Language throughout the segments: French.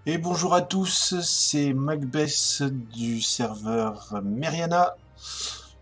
Et bonjour à tous, c'est Macbeth du serveur Meriana.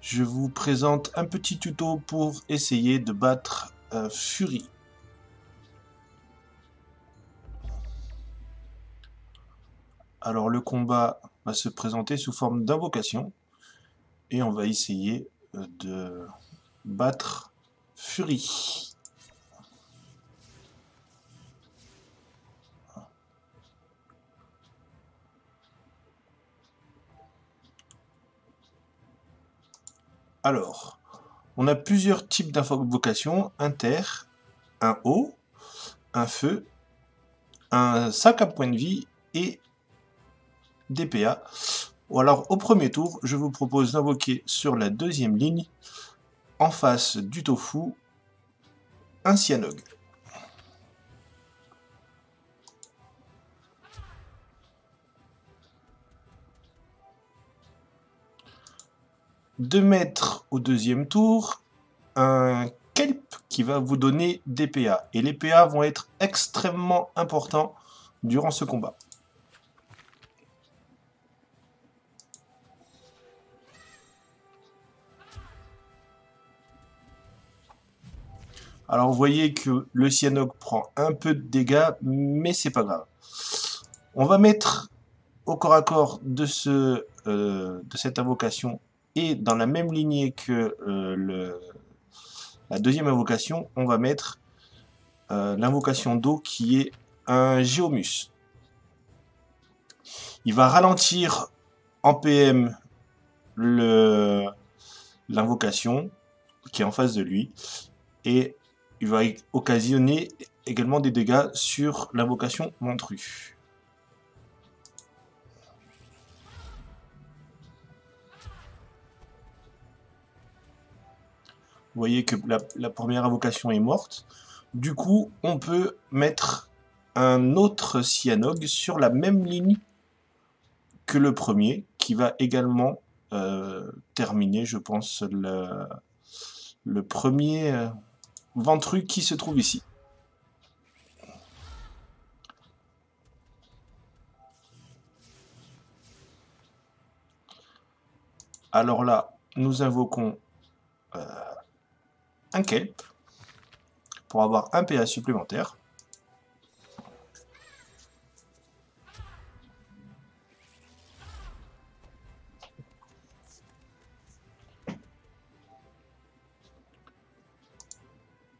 Je vous présente un petit tuto pour essayer de battre Fury. Alors le combat va se présenter sous forme d'invocation et on va essayer de battre Fury. Alors, on a plusieurs types d'invocations, un terre, un eau, un feu, un sac à points de vie et des PA. Ou alors au premier tour, je vous propose d'invoquer sur la deuxième ligne, en face du tofu, un cyanog. De mettre au deuxième tour un kelp qui va vous donner des PA. Et les PA vont être extrêmement importants durant ce combat. Alors vous voyez que le cyanog prend un peu de dégâts, mais c'est pas grave. On va mettre au corps à corps de cette invocation et dans la même lignée que la deuxième invocation, on va mettre l'invocation d'eau qui est un Géomus. Il va ralentir en PM l'invocation qui est en face de lui et il va occasionner également des dégâts sur l'invocation Ventru. Vous voyez que la première invocation est morte. Du coup, on peut mettre un autre Cyanog sur la même ligne que le premier, qui va également terminer, je pense, le premier Ventru qui se trouve ici. Alors là, nous invoquons un Kelp pour avoir un PA supplémentaire.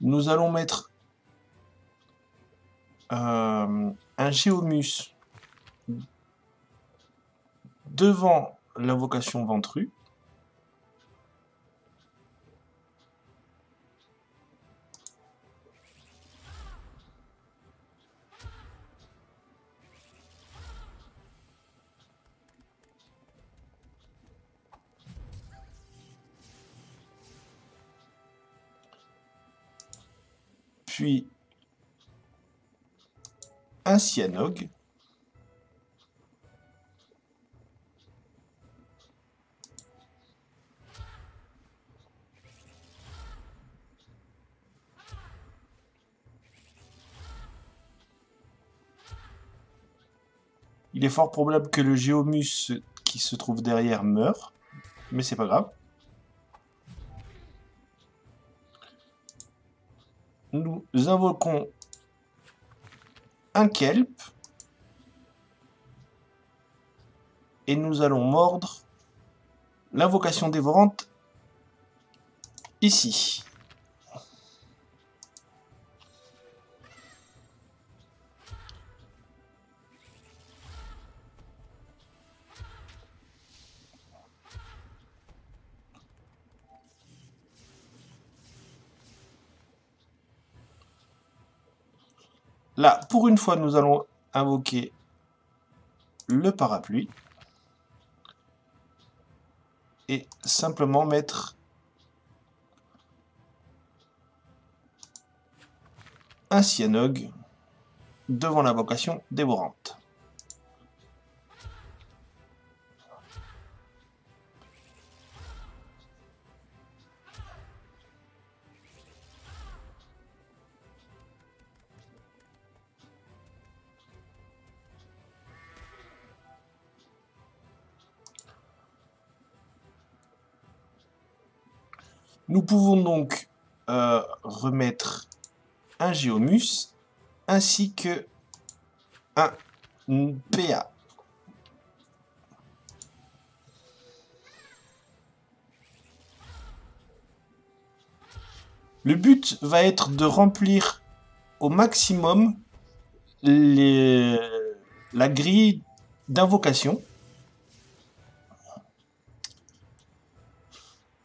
Nous allons mettre un Géomus devant l'invocation Ventru. Puis un Cyanog. Il est fort probable que le Géomus qui se trouve derrière meure, mais c'est pas grave. Nous invoquons un Kelp et nous allons mordre l'invocation dévorante ici. Là, pour une fois, nous allons invoquer le parapluie et simplement mettre un Cyanog devant l'invocation dévorante. Nous pouvons donc remettre un Géomus ainsi que un PA. Le but va être de remplir au maximum la grille d'invocation.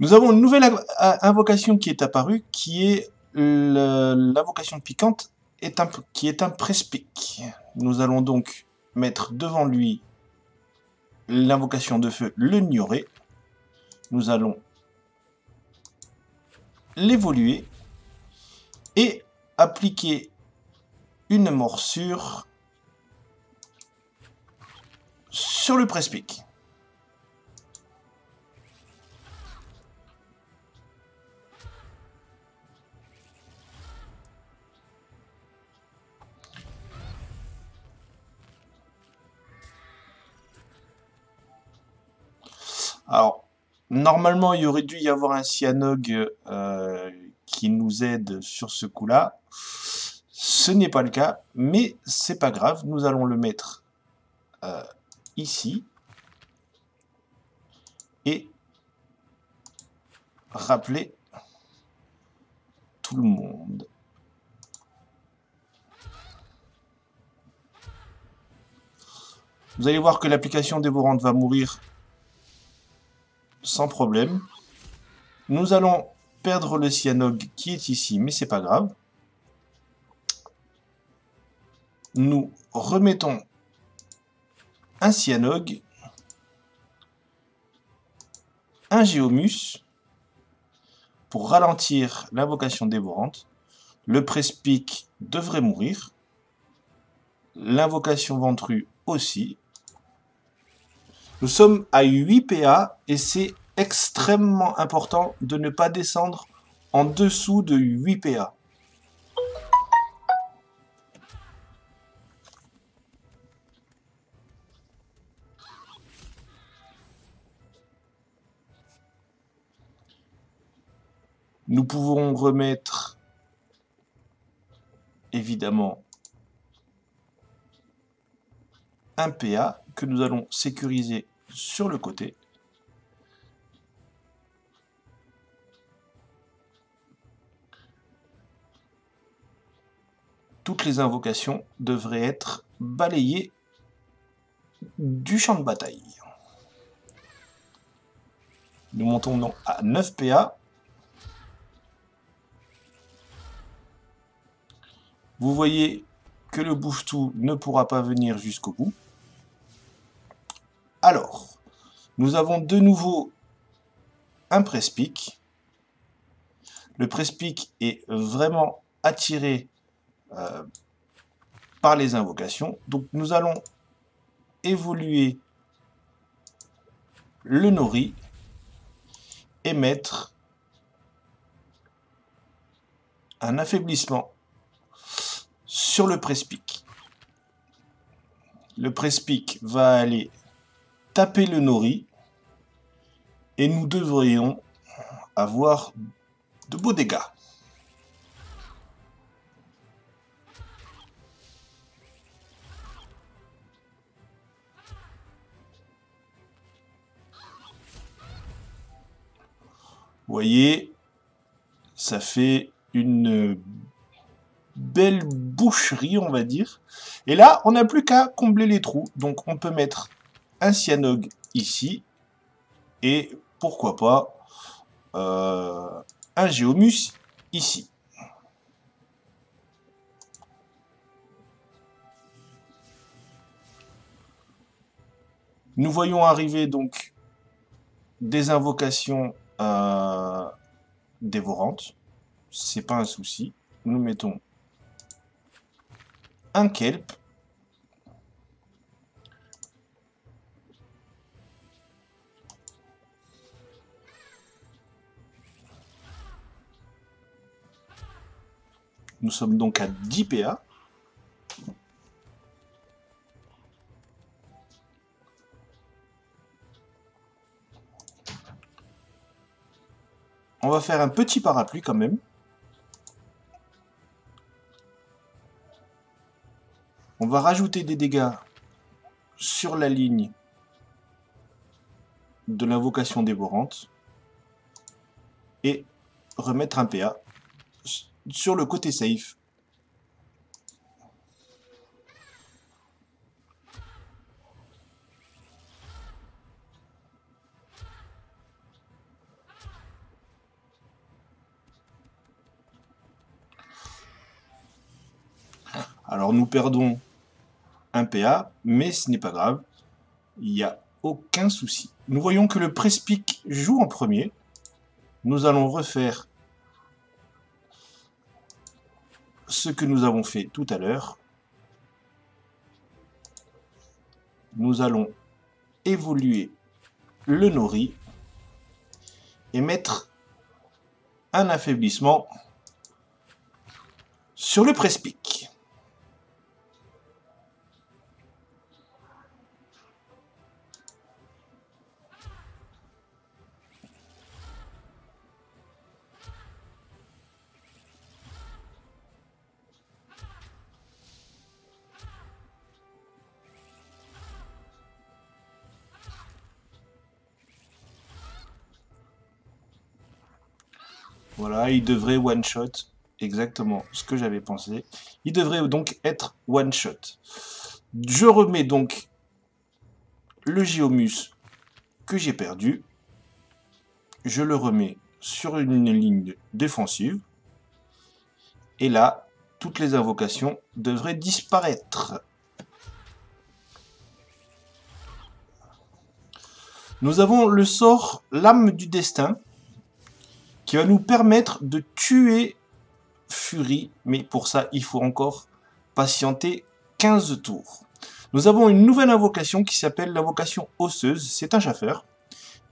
Nous avons une nouvelle invocation qui est apparue, qui est l'invocation piquante, qui est un Prespic. Nous allons donc mettre devant lui l'invocation de feu, le Gnoré. Nous allons l'évoluer et appliquer une morsure sur le Prespic. Alors, normalement, il aurait dû y avoir un Cyanog qui nous aide sur ce coup-là. Ce n'est pas le cas, mais c'est pas grave. Nous allons le mettre ici et rappeler tout le monde. Vous allez voir que l'application dévorante va mourir sans problème. Nous allons perdre le Cyanog qui est ici, mais c'est pas grave. Nous remettons un Cyanog, un Géomus pour ralentir l'invocation dévorante. Le Prespic devrait mourir. L'invocation Ventru aussi. Nous sommes à 8 PA et c'est extrêmement important de ne pas descendre en dessous de 8 PA. Nous pouvons remettre évidemment un PA que nous allons sécuriser sur le côté. Toutes les invocations devraient être balayées du champ de bataille. Nous montons donc à 9 PA. Vous voyez que le bouche-tout ne pourra pas venir jusqu'au bout. Alors, nous avons de nouveau un Prespic. Le Prespic est vraiment attiré par les invocations. Donc nous allons évoluer le Nori et mettre un affaiblissement sur le Prespic. Le Prespic va aller taper le Nori et nous devrions avoir de beaux dégâts. Vous voyez, ça fait une belle boucherie, on va dire. Et là, on n'a plus qu'à combler les trous. Donc, on peut mettre un Cyanog ici. Et pourquoi pas un Géomus ici. Nous voyons arriver donc des invocations dévorantes. C'est pas un souci. Nous mettons un Kelp. Nous sommes donc à 10 PA. On va faire un petit parapluie quand même. On va rajouter des dégâts sur la ligne de l'invocation dévorante. Et remettre un PA sur le côté safe. Alors nous perdons un PA, mais ce n'est pas grave. Il n'y a aucun souci. Nous voyons que le Prespeak joue en premier. Nous allons refaire ce que nous avons fait tout à l'heure. Nous allons évoluer le Nori et mettre un affaiblissement sur le Prespeak. Voilà, il devrait one-shot, exactement ce que j'avais pensé. Il devrait donc être one-shot. Je remets donc le Géomus que j'ai perdu. Je le remets sur une ligne défensive. Et là, toutes les invocations devraient disparaître. Nous avons le sort Lame du Destin, qui va nous permettre de tuer Fury, mais pour ça, il faut encore patienter 15 tours. Nous avons une nouvelle invocation qui s'appelle l'invocation osseuse, c'est un chasseur,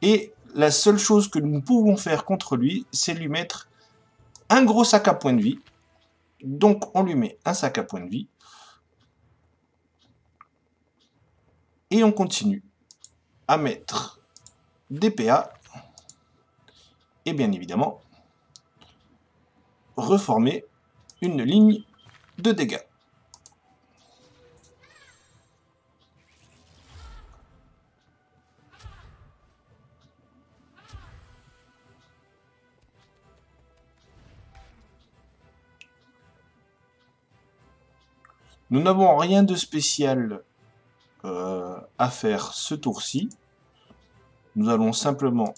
et la seule chose que nous pouvons faire contre lui, c'est lui mettre un gros sac à points de vie. Donc on lui met un sac à points de vie, et on continue à mettre des PA, et bien évidemment, reformer une ligne de dégâts. Nous n'avons rien de spécial à faire ce tour-ci. Nous allons simplement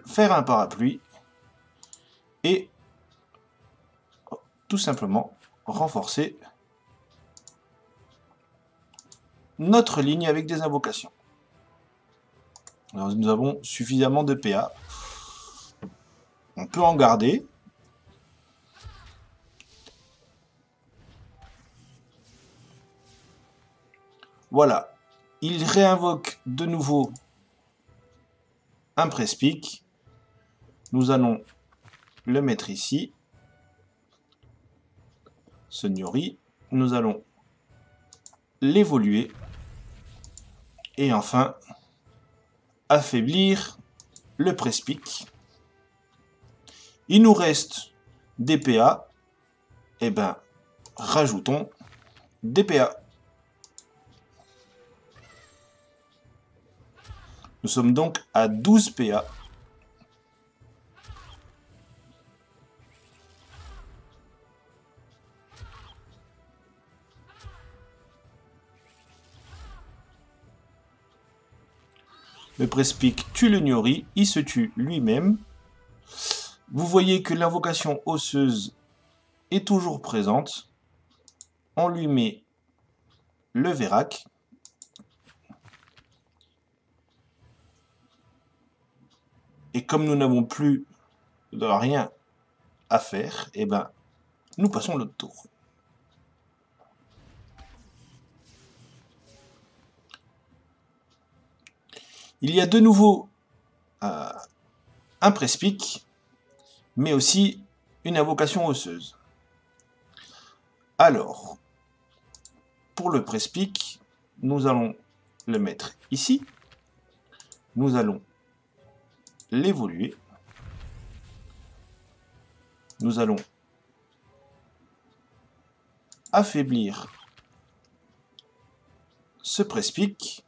faire un parapluie et tout simplement renforcer notre ligne avec des invocations. Alors, nous avons suffisamment de PA. On peut en garder. Voilà. Il réinvoque de nouveau un Prespeak. Nous allons le mettre ici. Ce Nori. Nous allons l'évoluer. Et enfin, affaiblir le Prespeak. Il nous reste des PA. Eh bien, rajoutons des PA. Nous sommes donc à 12 PA. Le Prespeak tue le Nori, il se tue lui-même. Vous voyez que l'invocation osseuse est toujours présente. On lui met le Vérac. Et comme nous n'avons plus de rien à faire, eh ben, nous passons l'autre tour. Il y a de nouveau un Prespeak, mais aussi une invocation osseuse. Alors, pour le Prespeak, nous allons le mettre ici. Nous allons l'évoluer. Nous allons affaiblir ce presse-pique.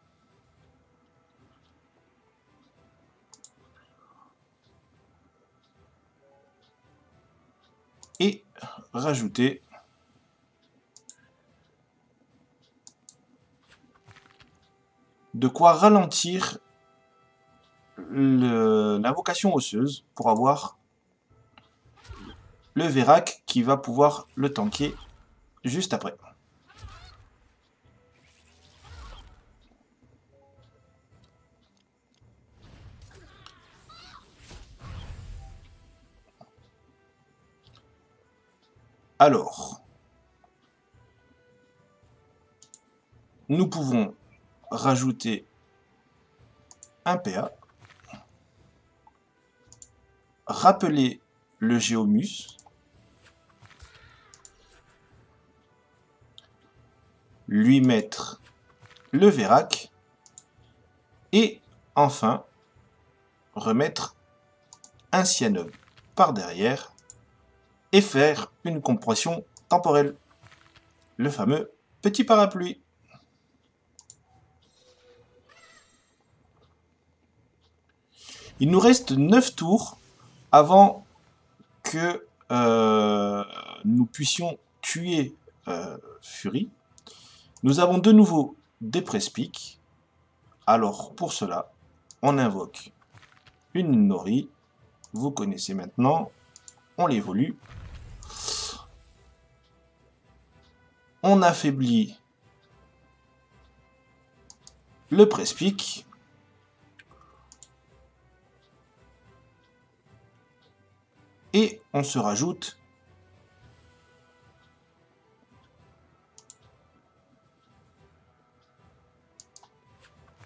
Et rajouter de quoi ralentir l'invocation osseuse pour avoir le Vérac qui va pouvoir le tanker juste après. Alors, nous pouvons rajouter un PA, rappeler le Géomus, lui mettre le Vérac, et enfin remettre un Cyanode par derrière et faire une compression temporelle, le fameux petit parapluie. Il nous reste 9 tours avant que nous puissions tuer Fury. Nous avons de nouveau des presse-piques. Alors pour cela, on invoque une Nori. Vous connaissez maintenant. On l'évolue. On affaiblit le presse-pique. Et on se rajoute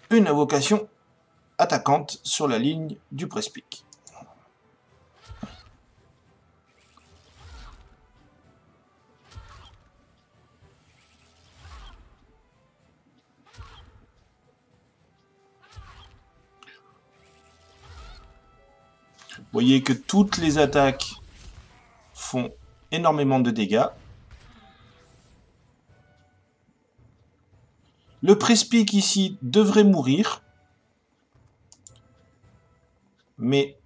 une invocation attaquante sur la ligne du presse-pique. Vous voyez que toutes les attaques font énormément de dégâts. Le presse-pique ici devrait mourir. Mais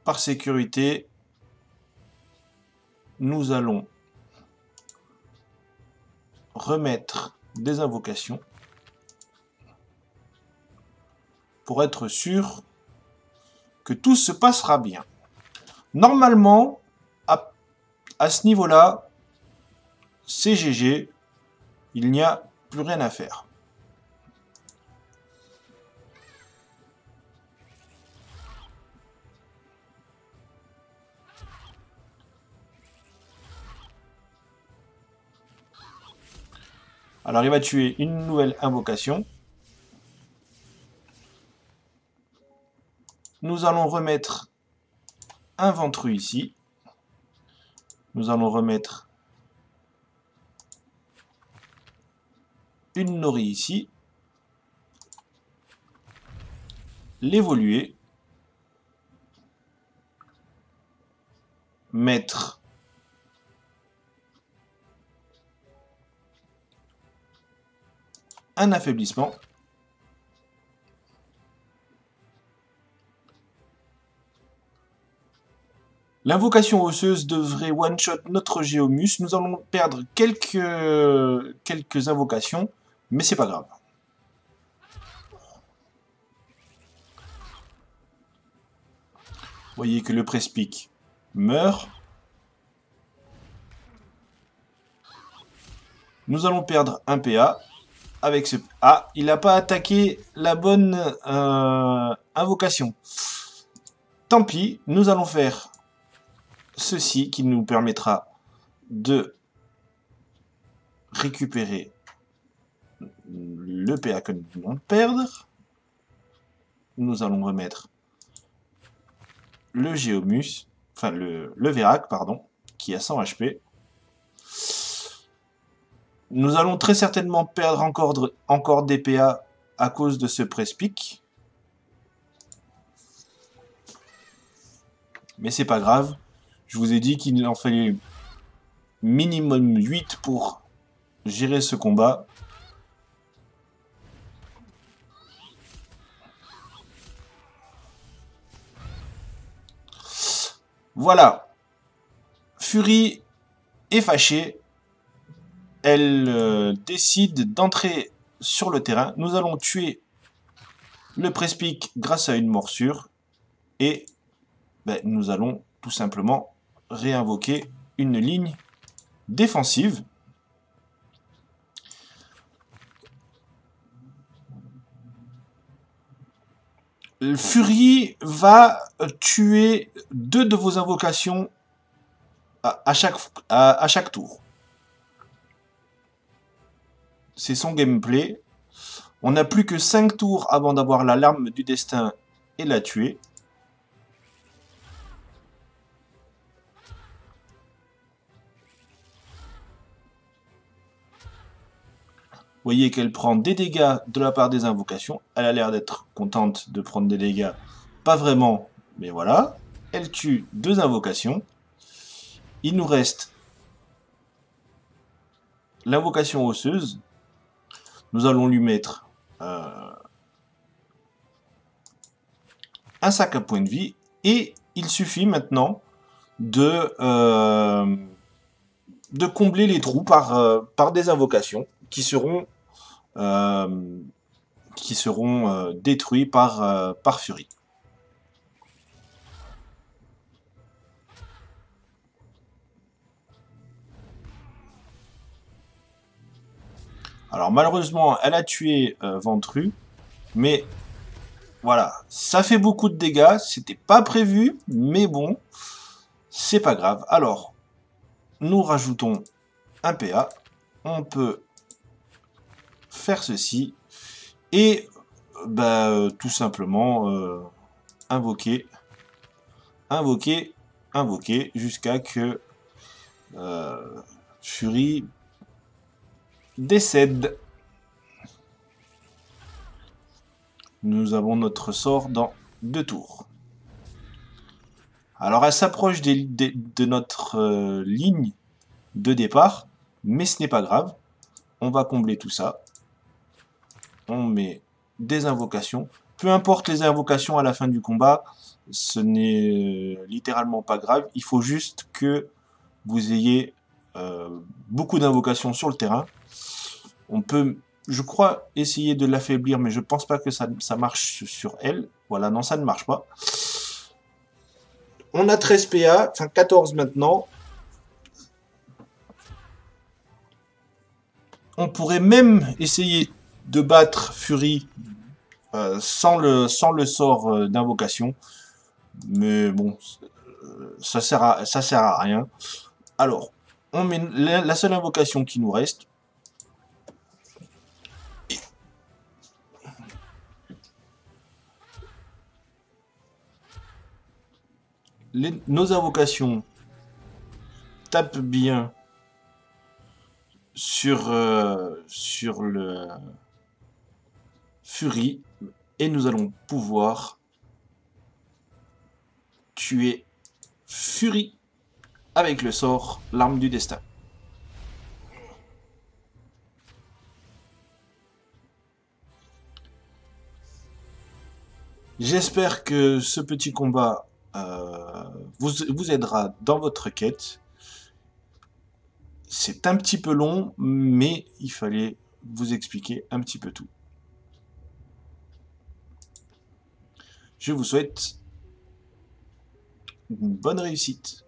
par sécurité, nous allons remettre des invocations pour être sûr que tout se passera bien. Normalement, à ce niveau-là, c'est GG, il n'y a plus rien à faire. Alors il va tuer une nouvelle invocation. Nous allons remettre un Ventru ici. Nous allons remettre une Nori ici. L'évoluer. Mettre un affaiblissement. L'invocation osseuse devrait one-shot notre Géomus. Nous allons perdre quelques invocations, mais c'est pas grave. Vous voyez que le presse-pique meurt. Nous allons perdre un PA avec ce... Ah, il n'a pas attaqué la bonne invocation. Tant pis, nous allons faire ceci qui nous permettra de récupérer le PA que nous venons de perdre. Nous allons remettre le Géomus, enfin le Vérac, pardon, qui a 100 HP. Nous allons très certainement perdre encore des PA à cause de ce presse-pique. Mais c'est pas grave. Je vous ai dit qu'il en fallait minimum 8 pour gérer ce combat. Voilà. Fury est fâchée. Elle décide d'entrer sur le terrain. Nous allons tuer le Prespic grâce à une morsure. Et ben, nous allons tout simplement réinvoquer une ligne défensive. Fury va tuer 2 de vos invocations à chaque tour. C'est son gameplay. On n'a plus que 5 tours avant d'avoir la larme du destin et la tuer. Vous voyez qu'elle prend des dégâts de la part des invocations. Elle a l'air d'être contente de prendre des dégâts. Pas vraiment, mais voilà. Elle tue 2 invocations. Il nous reste l'invocation osseuse. Nous allons lui mettre un sac à points de vie. Et il suffit maintenant de combler les trous par des invocations qui seront détruits par Fury. Alors malheureusement, elle a tué Ventru, mais voilà, ça fait beaucoup de dégâts, c'était pas prévu, mais bon, c'est pas grave. Alors, nous rajoutons un PA, on peut faire ceci, et bah, tout simplement invoquer, jusqu'à que Fury décède. Nous avons notre sort dans 2 tours. Alors elle s'approche de notre ligne de départ, mais ce n'est pas grave. On va combler tout ça. On met des invocations. Peu importe les invocations à la fin du combat, ce n'est littéralement pas grave. Il faut juste que vous ayez beaucoup d'invocations sur le terrain. On peut, je crois, essayer de l'affaiblir, mais je pense pas que ça marche sur elle. Voilà, non, ça ne marche pas. On a 13 PA, enfin 14 maintenant. On pourrait même essayer de battre Fury sans le sort d'invocation. Mais bon, ça sert à rien. Alors, on met la seule invocation qui nous reste. Nos invocations tapent bien sur le Fury et nous allons pouvoir tuer Fury avec le sort l'arme du destin. J'espère que ce petit combat vous aidera dans votre quête. C'est un petit peu long, mais il fallait vous expliquer un petit peu tout. Je vous souhaite une bonne réussite.